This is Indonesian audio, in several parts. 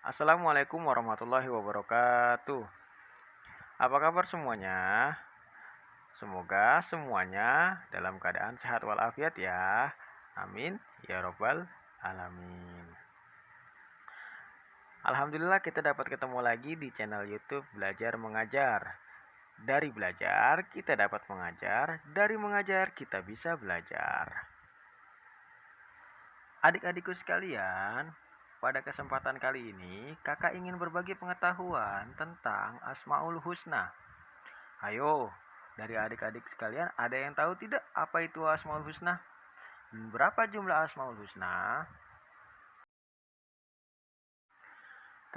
Assalamualaikum warahmatullahi wabarakatuh. Apa kabar semuanya? Semoga semuanya dalam keadaan sehat walafiat ya. Amin ya robbal alamin. Alhamdulillah kita dapat ketemu lagi di channel YouTube Belajar Mengajar. Dari belajar kita dapat mengajar, dari mengajar kita bisa belajar. Adik-adikku sekalian, pada kesempatan kali ini kakak ingin berbagi pengetahuan tentang Asmaul Husna. Ayo, dari adik-adik sekalian ada yang tahu tidak apa itu Asmaul Husna? Berapa jumlah Asmaul Husna?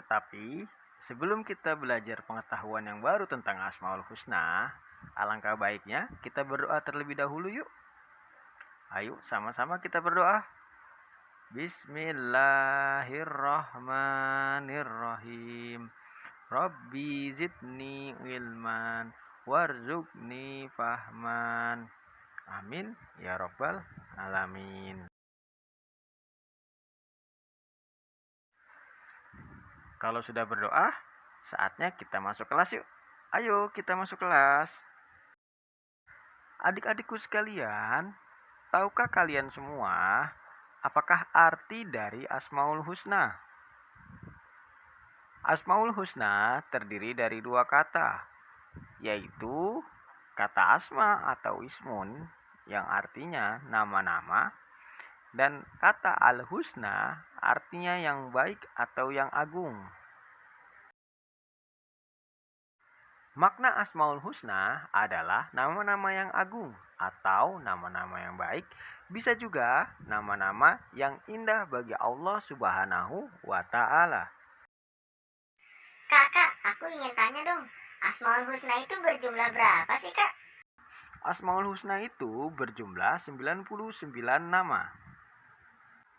Tetapi sebelum kita belajar pengetahuan yang baru tentang Asmaul Husna, alangkah baiknya kita berdoa terlebih dahulu yuk. Ayo sama-sama kita berdoa. Bismillahirrahmanirrahim. Rabbi zidni ilman warzuqni fahman. Amin ya robbal alamin. Kalau sudah berdoa, saatnya kita masuk kelas yuk. Ayo kita masuk kelas. Adik-adikku sekalian, tahukah kalian semua apakah arti dari Asmaul Husna? Asmaul Husna terdiri dari dua kata, yaitu kata asma atau ismun yang artinya nama-nama dan kata al-husna artinya yang baik atau yang agung. Makna Asmaul Husna adalah nama-nama yang agung atau nama-nama yang baik, bisa juga nama-nama yang indah bagi Allah Subhanahu wa Ta'ala. Kakak, aku ingin tanya dong, Asmaul Husna itu berjumlah berapa sih, Kak? Asmaul Husna itu berjumlah 99 nama.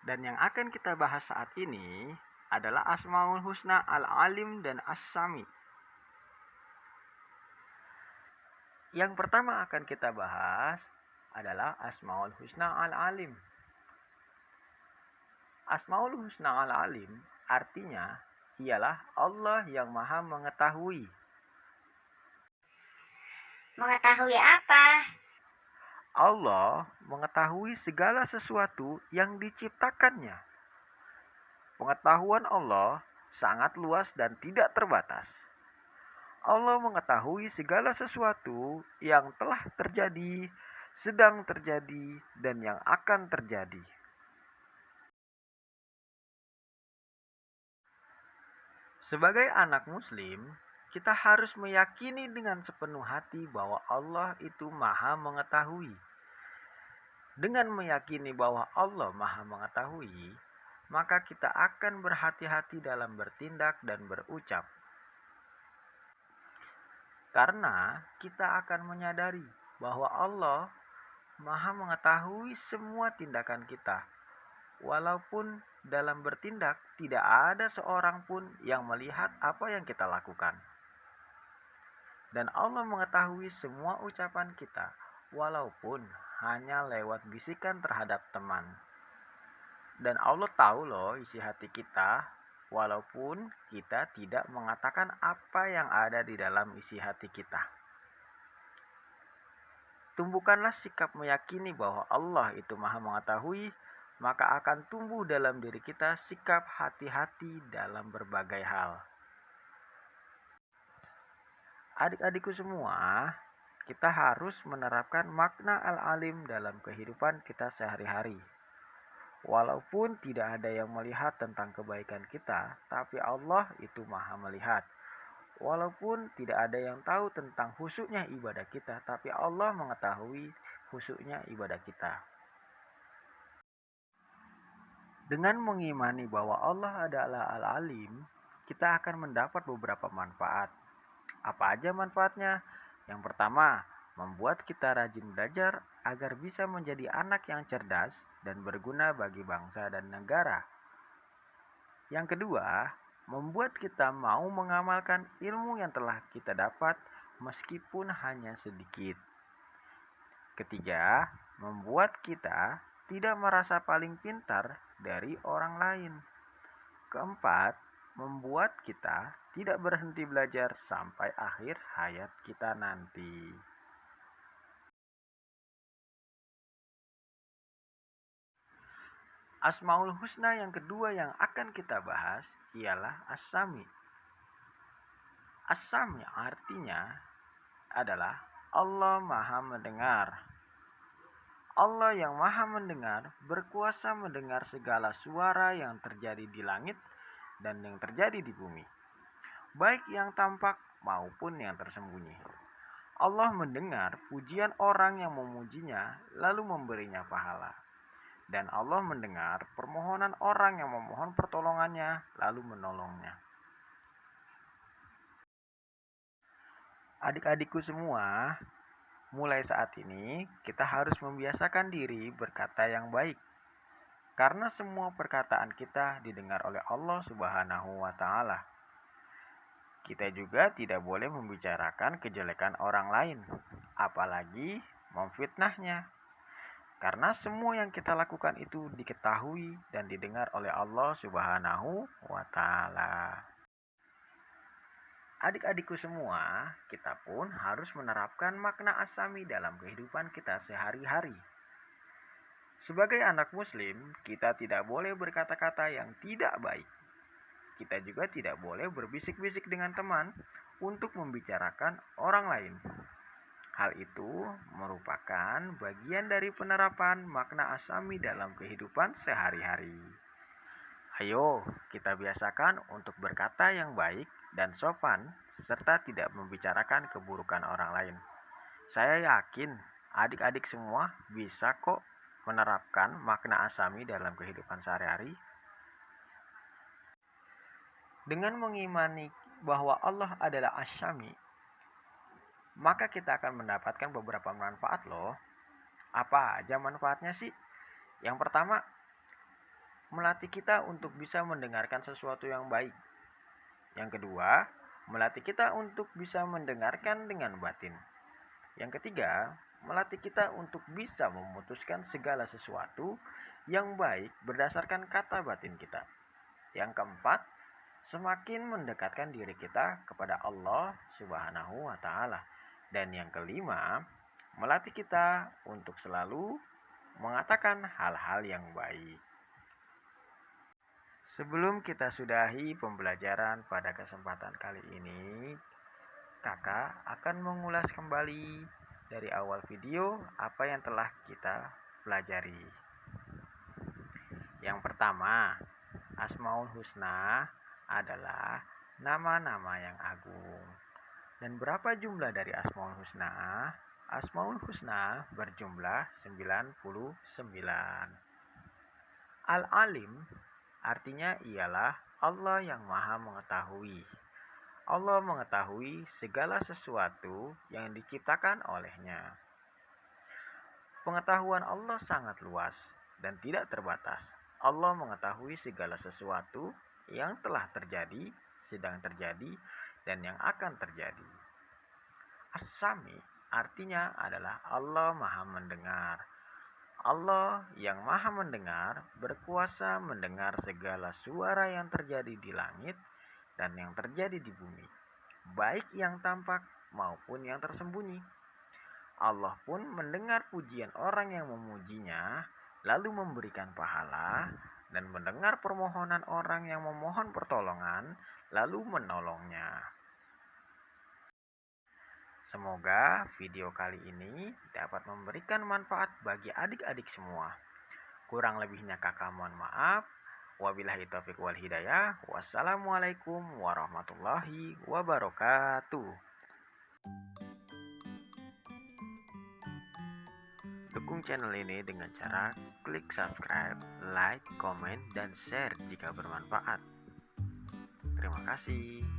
Dan yang akan kita bahas saat ini adalah Asmaul Husna Al-Alim dan As-Sami. Yang pertama akan kita bahas adalah Asmaul Husna Al-Alim. Asmaul Husna Al-Alim artinya ialah Allah yang Maha Mengetahui. Mengetahui apa? Allah mengetahui segala sesuatu yang diciptakannya. Pengetahuan Allah sangat luas dan tidak terbatas. Allah mengetahui segala sesuatu yang telah terjadi, sedang terjadi, dan yang akan terjadi. Sebagai anak muslim, kita harus meyakini dengan sepenuh hati bahwa Allah itu Maha Mengetahui. Dengan meyakini bahwa Allah Maha Mengetahui, maka kita akan berhati-hati dalam bertindak dan berucap. Karena kita akan menyadari bahwa Allah Maha Mengetahui semua tindakan kita. Walaupun dalam bertindak tidak ada seorang pun yang melihat apa yang kita lakukan. Dan Allah mengetahui semua ucapan kita, walaupun hanya lewat bisikan terhadap teman. Dan Allah tahu loh isi hati kita, walaupun kita tidak mengatakan apa yang ada di dalam isi hati kita. Tumbuhkanlah sikap meyakini bahwa Allah itu Maha Mengetahui, maka akan tumbuh dalam diri kita sikap hati-hati dalam berbagai hal. Adik-adikku semua, kita harus menerapkan makna al-alim dalam kehidupan kita sehari-hari. Walaupun tidak ada yang melihat tentang kebaikan kita, tapi Allah itu Maha melihat. Walaupun tidak ada yang tahu tentang khusyuknya ibadah kita, tapi Allah mengetahui khusyuknya ibadah kita. Dengan mengimani bahwa Allah adalah Al-Alim, kita akan mendapat beberapa manfaat. Apa aja manfaatnya? Yang pertama, membuat kita rajin belajar agar bisa menjadi anak yang cerdas dan berguna bagi bangsa dan negara. Yang kedua, membuat kita mau mengamalkan ilmu yang telah kita dapat meskipun hanya sedikit. Ketiga, membuat kita tidak merasa paling pintar dari orang lain. Keempat, membuat kita tidak berhenti belajar sampai akhir hayat kita nanti. Asmaul Husna yang kedua yang akan kita bahas ialah As-Sami. As-Sami artinya adalah Allah Maha Mendengar. Allah yang Maha Mendengar berkuasa mendengar segala suara yang terjadi di langit dan yang terjadi di bumi, baik yang tampak maupun yang tersembunyi. Allah mendengar pujian orang yang memujinya lalu memberinya pahala. Dan Allah mendengar permohonan orang yang memohon pertolongannya lalu menolongnya. Adik-adikku semua, mulai saat ini kita harus membiasakan diri berkata yang baik. Karena semua perkataan kita didengar oleh Allah Subhanahu wa taala. Kita juga tidak boleh membicarakan kejelekan orang lain, apalagi memfitnahnya. Karena semua yang kita lakukan itu diketahui dan didengar oleh Allah Subhanahu wa taala. Adik-adikku semua, kita pun harus menerapkan makna As-Sami dalam kehidupan kita sehari-hari. Sebagai anak muslim, kita tidak boleh berkata-kata yang tidak baik. Kita juga tidak boleh berbisik-bisik dengan teman untuk membicarakan orang lain. Hal itu merupakan bagian dari penerapan makna As-Sami dalam kehidupan sehari-hari. Ayo, kita biasakan untuk berkata yang baik dan sopan, serta tidak membicarakan keburukan orang lain. Saya yakin adik-adik semua bisa kok menerapkan makna As-Sami dalam kehidupan sehari-hari. Dengan mengimani bahwa Allah adalah As-Sami, maka kita akan mendapatkan beberapa manfaat loh. Apa aja manfaatnya sih? Yang pertama, melatih kita untuk bisa mendengarkan sesuatu yang baik. Yang kedua, melatih kita untuk bisa mendengarkan dengan batin. Yang ketiga, melatih kita untuk bisa memutuskan segala sesuatu yang baik berdasarkan kata batin kita. Yang keempat, semakin mendekatkan diri kita kepada Allah Subhanahu wa taala. Dan yang kelima, melatih kita untuk selalu mengatakan hal-hal yang baik. Sebelum kita sudahi pembelajaran pada kesempatan kali ini, kakak akan mengulas kembali dari awal video apa yang telah kita pelajari. Yang pertama, Asmaul Husna adalah nama-nama yang agung. Dan berapa jumlah dari Asmaul Husna? Asmaul Husna berjumlah 99. Al-Alim artinya ialah Allah yang Maha Mengetahui. Allah mengetahui segala sesuatu yang diciptakan olehnya. Pengetahuan Allah sangat luas dan tidak terbatas. Allah mengetahui segala sesuatu yang telah terjadi, sedang terjadi, dan yang akan terjadi. As-Sami artinya adalah Allah Maha Mendengar. Allah yang Maha Mendengar berkuasa mendengar segala suara yang terjadi di langit dan yang terjadi di bumi, baik yang tampak maupun yang tersembunyi. Allah pun mendengar pujian orang yang memujinya, lalu memberikan pahala, dan mendengar permohonan orang yang memohon pertolongan, lalu menolongnya. Semoga video kali ini dapat memberikan manfaat bagi adik-adik semua. Kurang lebihnya kakak mohon maaf. Wabillahi taufiq wal hidayah. Wassalamualaikum warahmatullahi wabarakatuh. Dukung channel ini dengan cara klik subscribe, like, komen, dan share jika bermanfaat. Terima kasih.